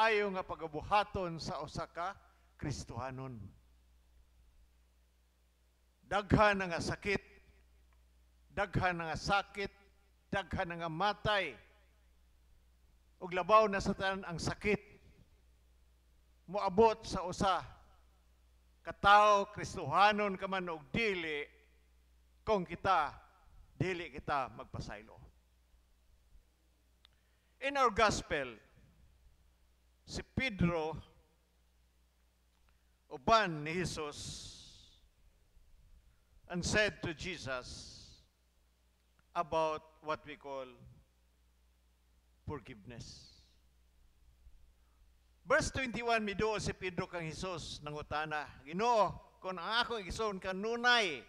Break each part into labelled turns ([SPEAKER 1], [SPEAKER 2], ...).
[SPEAKER 1] maayo nga pagabuhaton sa usa ka Kristohanon. Daghan nga sakit, daghan nga sakit, daghan nga matay, ug labaw na sa tanan ang sakit moabot sa usa katawo Kristohanon ka man og dili, kung dili kita magpasaylo. In our gospel, si Pedro uban ni Jesus and said to Jesus about what we call forgiveness. Verse 21, miduo si Pedro kang Jesus nangutana, Ginoo, kung ang akong igsoon kanunay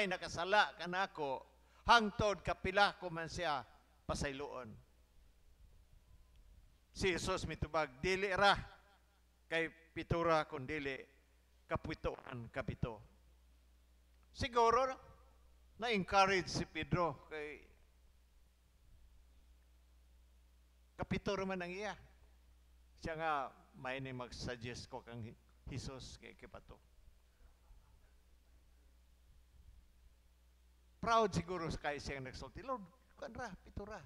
[SPEAKER 1] nakasala kanako, hangtod kapila ko man siya pasayloon. Si Jesus mitubag, dili ra kay pitura kun dili kapitoan kapito. Siguro na-encourage si Pedro kay kapituro man ang iya. Siya nga may ni mag-suggest ko kang Jesus kay kipato. Proud siguro kay siyang nagsulti, Lord, kuan ra, pitura.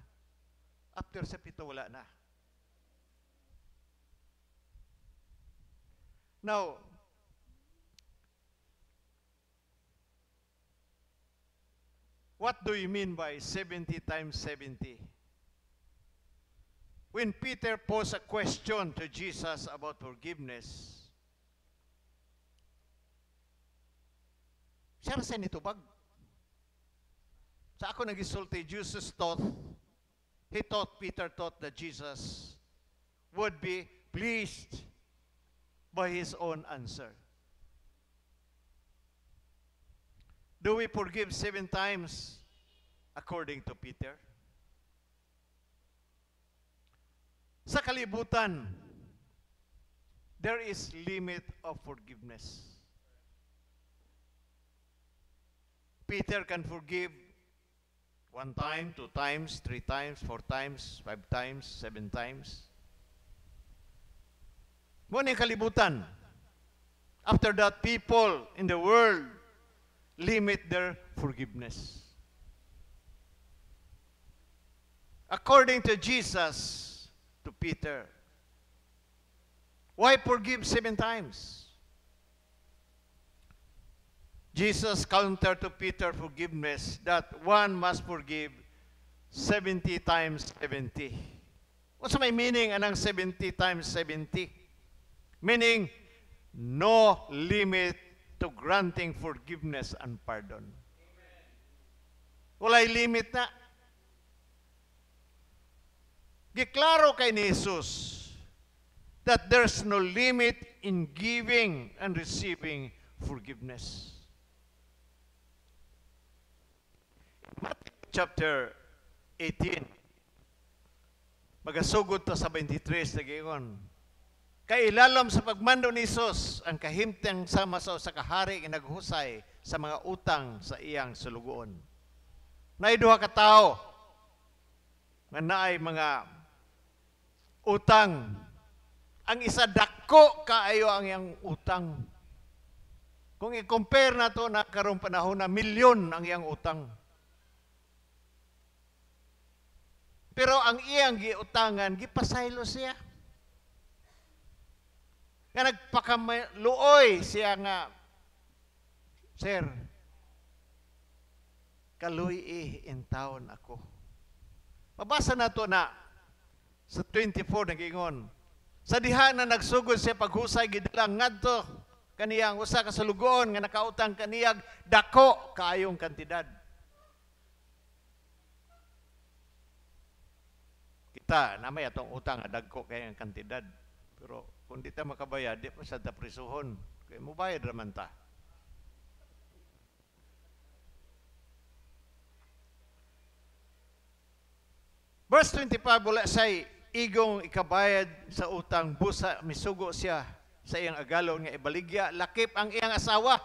[SPEAKER 1] After sa pito, wala na. Now, what do you mean by 70 times 70? When Peter posed a question to Jesus about forgiveness, siya sa nitubag. Sa ako nagisulti, Peter thought that Jesus would be pleased by his own answer. Do we forgive 7 times according to Peter? Sa kalibutan, there is limit of forgiveness. Peter can forgive 1 time, 2 times, 3 times, 4 times, 5 times, 7 times. Muna yung kalibutan. After that, people in the world limit their forgiveness. According to Jesus, to Peter, why forgive 7 times? Jesus countered to Peter forgiveness that one must forgive 70 times 70. What's my meaning anang 70 times 70? Meaning, no limit to granting forgiveness and pardon. Walay limit na. Giklaro kay ni Jesus that there's no limit in giving and receiving forgiveness. Matthew chapter 18, magasugod to sa 23 na giingon. Kay ilalom sa pagmando ni Jesus ang kahimtang sama sa kahari nga naghusay sa mga utang sa iyang sulugoon. Naiduha ka tao nga naay mga utang. Ang isa dako kaayo ang iyang utang. Kung i-compare na to na karong panahon na milyon ang iyang utang. Pero ang iyang giutangan, gipasaylo siya. Nga nagpakaluoy siya nga, Sir, kaluy in town ako. Mabasa na to na sa 24 nagingon. Sa diha na nagsugod siya paghusay, gidalang ngadto kaniyang usa ka sulugon nga nakautang kaniyag dako kaayong kantidad. Kita namay atong utang nga dagko kay ang kantidad. Pero kung di ta makabayad, di pa sa prisuhon. Kaya mo bayad raman ta. Verse 25, wala say igong ikabayad sa utang, busa, misugo siya sa iyang agalon nga ibaligya, lakip ang iyang asawa.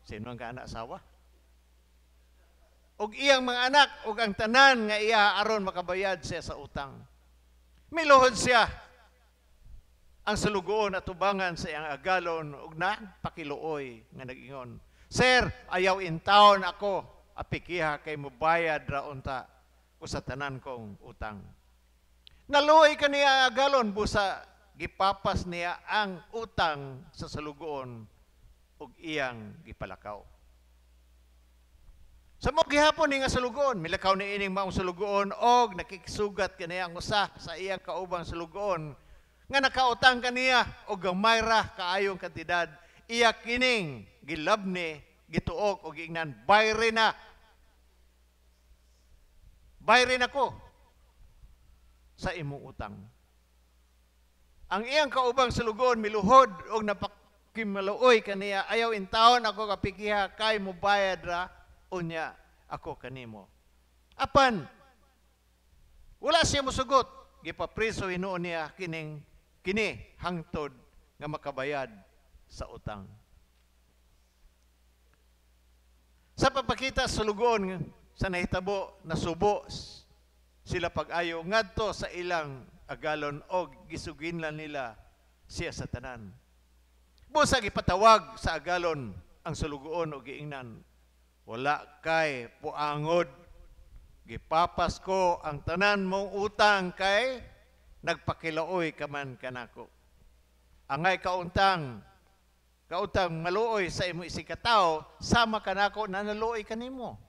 [SPEAKER 1] Sino ang kaanak asawa? Og iyang mga anak, og ang tanan nga iya aron makabayad siya sa utang. Miluhod siya. ang salugoon at tubangan sa iyang agalon ug na pakiluoy nga nag-ingon, Sir, ayaw in town ako, apikiha kay mobayad ra unta ko sa tanan kong utang. Naluoy ka niya agalon, busa gipapas niya ang utang sa salugoon ug iyang gipalakaw. Sa mo gihapon ni nga salugoon, milakaw ni ining maong salugoon og nakikisugat kaniya ang usa sa iyang kaubang salugoon nga nakautang kaniya og gamay ra kaayong kantidad. Iya kining gilabni, gituok og ingnan, bayre na. Bayre na ko sa imong utang. Ang iyang kaubang salugoon miluhod og napakimaloy kaniya, ayaw in taon ako kapikiha kay mobayad ra unya ako kanimo. Apan wala siya mosugot, gipapriso hinuon niya kini hangtod nga makabayad sa utang. Sa papakita sa lugon sa nahitabo nasubo sila pag-ayo ngadto sa ilang agalon og gisuginlan nila siya sa tanan. Busa gipatawag sa agalon ang sulugoon og giingnan, wala kay puangod, gipapas ko ang tanan mong utang kay nagpakilaoy ka man kanako. Angay kauntang maluoy sa imo isikataw, sama kanako na naluoy kanimo.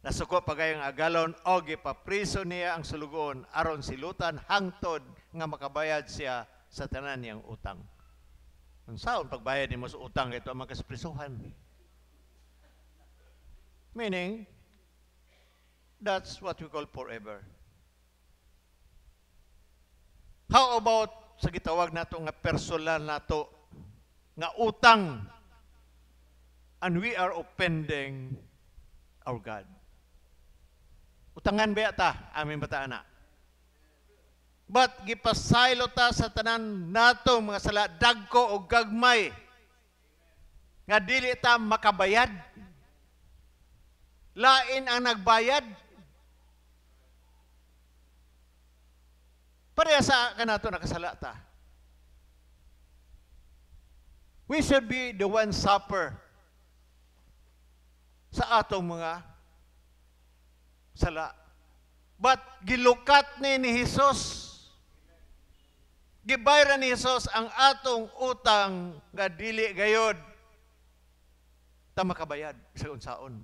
[SPEAKER 1] Nasuko pagayong agalon o gipapriso niya ang sulugoon aron silutan hangtod nga makabayad siya sa tanan niyang utang. Unsaon pagbayad nimo sa utang ito ang makasprisuhan? Meaning, that's what we call forever. How about sa gitawag nato nga personal nato nga utang, and we are offending our God? Utangan ba ta? Amin bata na. But gipasaylo ta sa tanan nato mga sala, dagko o gagmay, nga dili ta makabayad. Lain ang nagbayad. Pareha sa kanato nakasala ta. We should be the one suffer sa atong mga sala. But gilukat ni Jesus. Gibayran ni Jesus ang atong utang nga dili gayod ta makabayad sa unsaon.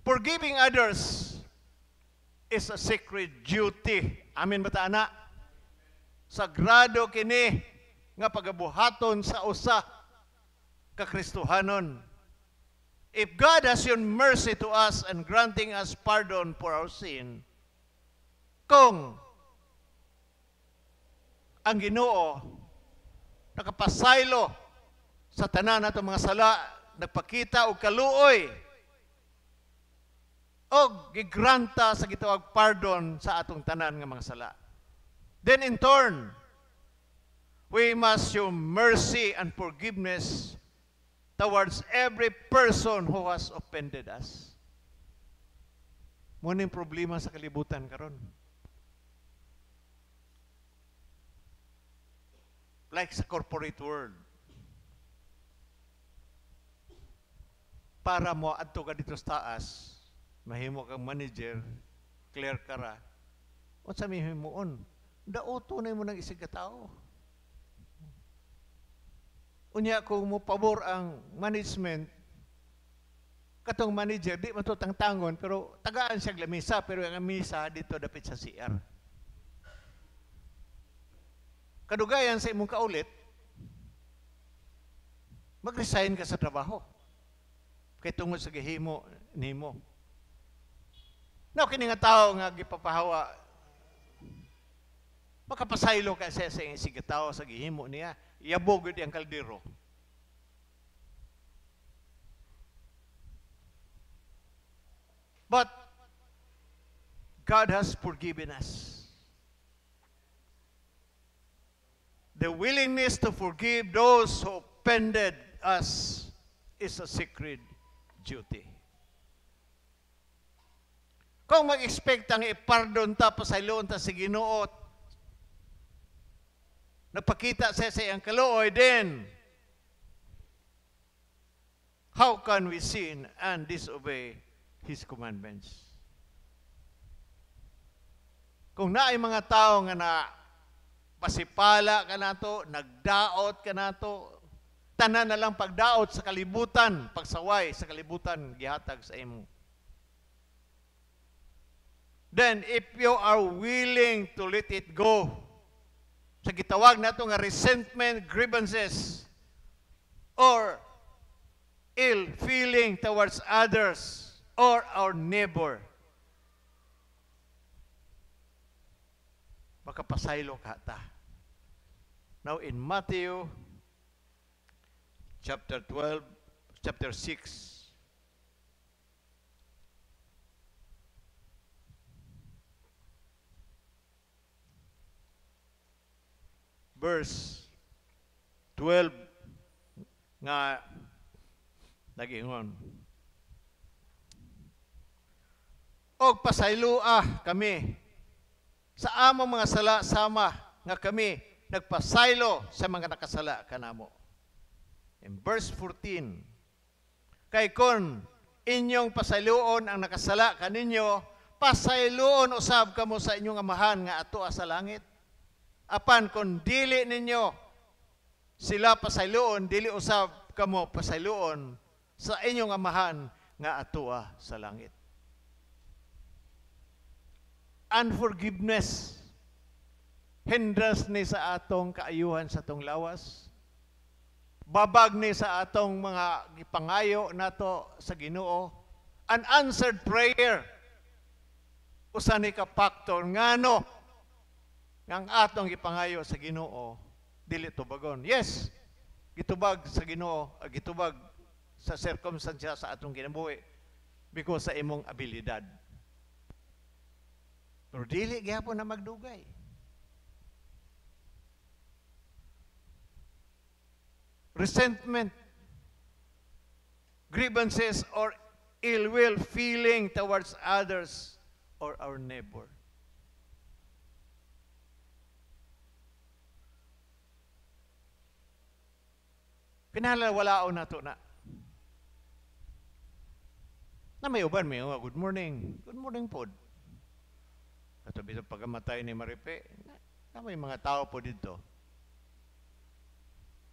[SPEAKER 1] Forgiving others is a sacred duty. Amin ba ta, ana? Sagrado kini nga pagabuhaton sa usa ka Kristohanon. If God has shown mercy to us and granting us pardon for our sin, kung ang Ginoo nakapasaylo sa tanan nato mga sala, nagpakita og kaluoy og gigranta sa gitawag pardon sa atong tanan nga mga sala, then in turn we must show mercy and forgiveness towards every person who has offended us. Muna yung problema sa kalibutan karon. Like sa corporate world. Para mo adto ka dito sa taas, mahimo kang manager, clear ka ra. O sa mihimuon, dauto na mo ng isig katao. Unya kung mo pabor ang management, katong manager, di matutang tangon, pero tagaan siya lamisa, pero ang misa dito dapit sa CR. Kadugayan sa imong kaulit, mag-resign ka sa trabaho. Kay tungod sa gihimo nimo. No, kini nga tao nga gipapahawa, makapasaylo ka sa sigataw sa gihimo niya, yabog yun ang kaldero. But God has forgiven us. The willingness to forgive those who offended us is a sacred duty. Kung mag-expect ang ipardon ta, pasayloon ta sa Ginoo, Nagpakita sa iyang kaluoy din. How can we sin and disobey His commandments? Kung naay mga tao nga na pasipala ka na to, nagdaot ka na to, tanan na lang pagdaot sa kalibutan, pagsaway sa kalibutan, gihatag sa imo. Then, if you are willing to let it go, sa gitawag na ito nga resentment, grievances, or ill feeling towards others or our neighbor, makapasaylo ka ta. Now, in Matthew chapter 12, chapter 6, verse 12 nga nagingon. Og pasaylua kami sa among mga sala sama nga kami nagpasaylo sa mga nakasala kanamo. In verse 14, kay kon inyong pasayloon ang nakasala kaninyo, pasayloon usab kamo sa inyong amahan nga ato sa langit. Apan kung dili ninyo sila pasayloon, dili usab kamo pasayloon sa inyong amahan nga atua sa langit. Unforgiveness, hindrance ni sa atong kaayuhan sa atong lawas, babag ni sa atong mga gipangayo nato sa Ginoo, unanswered prayer, usa ni ka factor ngano ang atong gipangayo sa Ginoo dili tubagon. Yes, gitubag sa Ginoo, gitubag sa circumstansya sa atong kinabuhi because sa imong abilidad. Pero dili gyapon na magdugay. Resentment, grievances, or ill will feeling towards others or our neighbor. Kinahanglan walaon nato na. Na may uban may good morning. Good morning pod. Ato bisag pagamatay ni Maripe, na may mga tao po dito.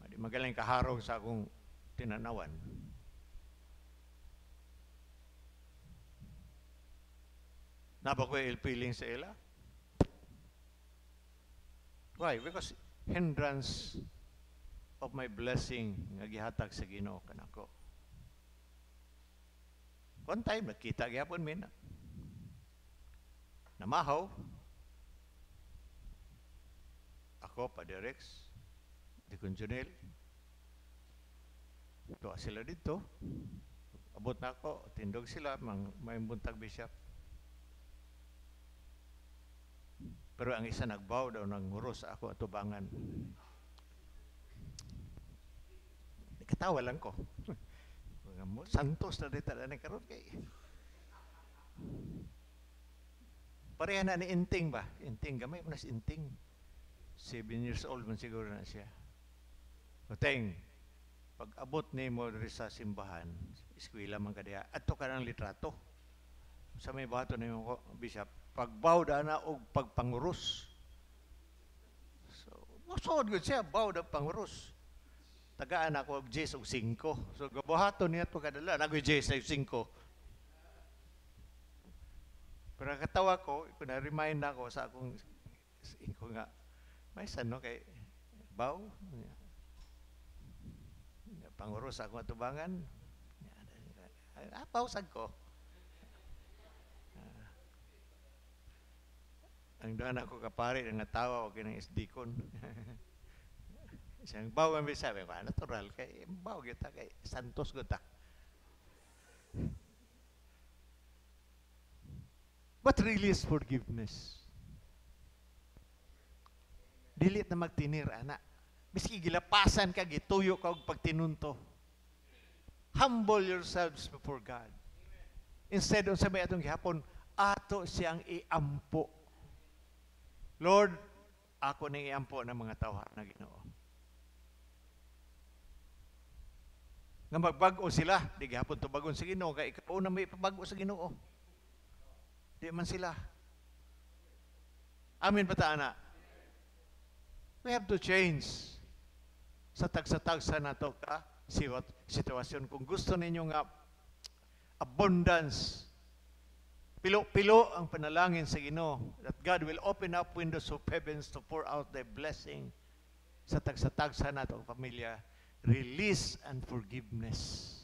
[SPEAKER 1] Di magaling kaharong sa akong tinanawan. Naba ko ill feeling sa ila? Why? Because hindrance of my blessing nga gihatag sa Ginoo kanako. One time nakita gyapon mi na namahaw ako pa Derex di Junel. Ito sila dito. Abot na ako, tindog sila, may buntag bishop. Pero ang isa nagbaw daw ng nguros ako at tubangan. Katawa lang ko. Santos na dito na karon kay. Pareha na ni Inting ba? Inting, gamay mo na si Inting. 7 years old man siguro na siya. Uteng, pag abot ni mo sa simbahan, eskwela man kadiya, ato ka ng litrato. Sa may bato na yung bishop, pagbaw da na o pagpangurus. So, masod ko siya, baw da pangurus. Tagaan ako og Jes og 5. So gabuhaton niya to kadala, nagoy Jes og 5. Pero katawa ko, na-remind ako sa akong ko nga, may sano kay baw, pangurus ako atubangan, pausag ko. Ang doon ako kapari, ang natawa ko ng SD-con. Isang baw ang sabi ko, natural kay baw kita kay Santos kita. What really is forgiveness? Dilit na magtinir, anak. Miski gilapasan ka, gituyo ka og pagtinunto. Humble yourselves before God. Instead, sa may atong gihapon, ato siyang iampo. Lord, Ako ning iampo ng mga tawha na Ginoo. Nga magbag-o sila, di gihapon to bagon sa Ginoo kay ikaw na may pabag-o sa Ginoo. Di man sila. Amin ba ta, ana? We have to change sa tagsa-tagsa na to ka sitwasyon. Kung gusto ninyo nga abundance, pilo-pilo ang panalangin sa Ginoo that God will open up windows of heavens to pour out the blessing sa tagsa-tagsa na to pamilya. Release and forgiveness.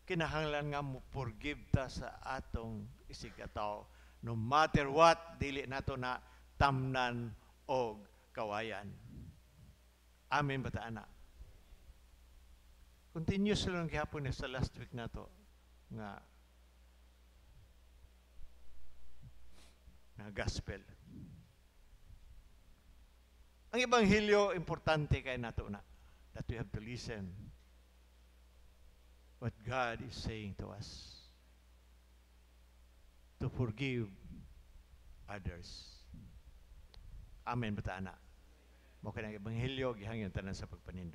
[SPEAKER 1] Kinahanglan nga mo forgive ta sa atong isigataw. No matter what, dili nato na tamnan o kawayan. Amen ba ta, ana? Continuous lang gihapon sa last week na to nga gospel. Ang ebanghelyo importante kay nato na that we have to listen what God is saying to us, to forgive others. Amen ba ta, ana? Mo kanang ebanghelyo gihangyon tanan sa pagpanindo.